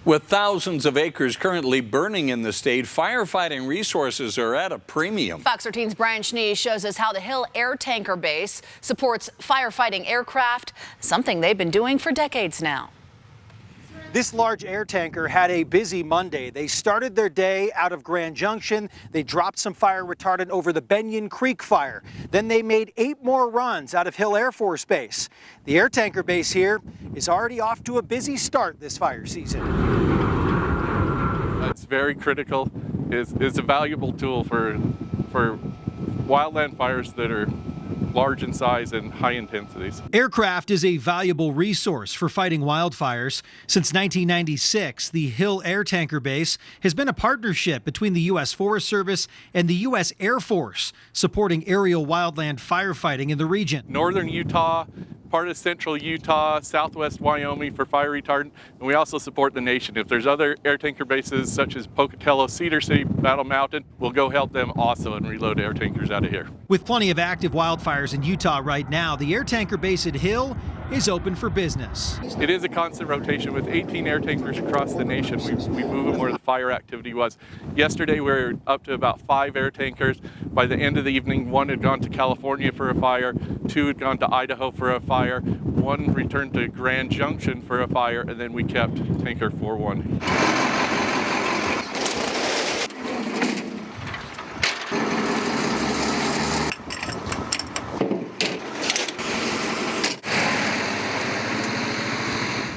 With thousands of acres currently burning in the state, firefighting resources are at a premium. Fox 13's Brian Schnee shows us how the Hill Airtanker Base supports firefighting aircraft, something they've been doing for decades now. This large air tanker had a busy Monday. They started their day out of Grand Junction. They dropped some fire retardant over the Benyon Creek fire. Then they made 8 more runs out of Hill Air Force Base. The air tanker base here is already off to a busy start this fire season. It's very critical. It's a valuable tool for wildland fires that are large in size and high intensities. Aircraft is a valuable resource for fighting wildfires. Since 1996, the Hill Airtanker Base has been a partnership between the U.S. Forest Service and the U.S. Air Force, supporting aerial wildland firefighting in the region. Northern Utah, part of central Utah, southwest Wyoming for fire retardant, and we also support the nation. If there's other air tanker bases such as Pocatello, Cedar City, Battle Mountain, we'll go help them also and reload air tankers out of here. With plenty of active wildfires in Utah right now, the air tanker base at Hill is open for business. It is a constant rotation with 18 air tankers across the nation. We move them where the fire activity was. Yesterday we were up to about 5 air tankers. By the end of the evening, 1 had gone to California for a fire, 2 had gone to Idaho for a fire, 1 returned to Grand Junction for a fire, and then we kept tanker 4-1.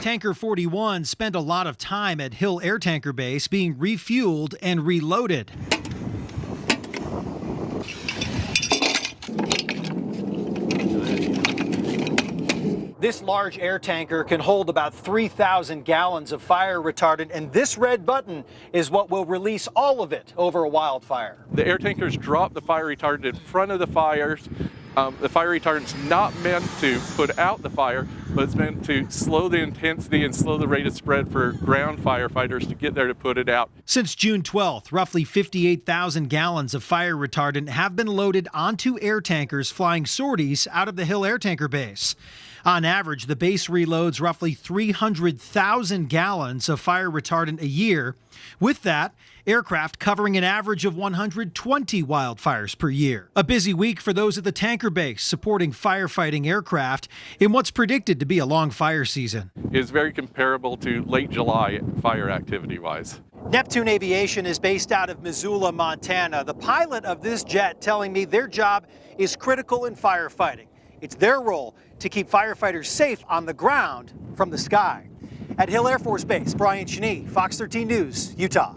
Tanker 41 spent a lot of time at Hill Airtanker Base being refueled and reloaded. This large air tanker can hold about 3,000 gallons of fire retardant, and this red button is what will release all of it over a wildfire. The air tankers drop the fire retardant in front of the fires. The fire retardant's not meant to put out the fire, but it's meant to slow the intensity and slow the rate of spread for ground firefighters to get there to put it out. Since June 12th, roughly 58,000 gallons of fire retardant have been loaded onto air tankers flying sorties out of the Hill Airtanker Base. On average, the base reloads roughly 300,000 gallons of fire retardant a year. With that, aircraft covering an average of 120 wildfires per year. A busy week for those at the tanker base supporting firefighting aircraft in what's predicted to be a long fire season. It's very comparable to late July fire activity-wise. Neptune Aviation is based out of Missoula, Montana. The pilot of this jet telling me their job is critical in firefighting. It's their role to keep firefighters safe on the ground from the sky. At Hill Air Force Base, Brian Schnee, Fox 13 News, Utah.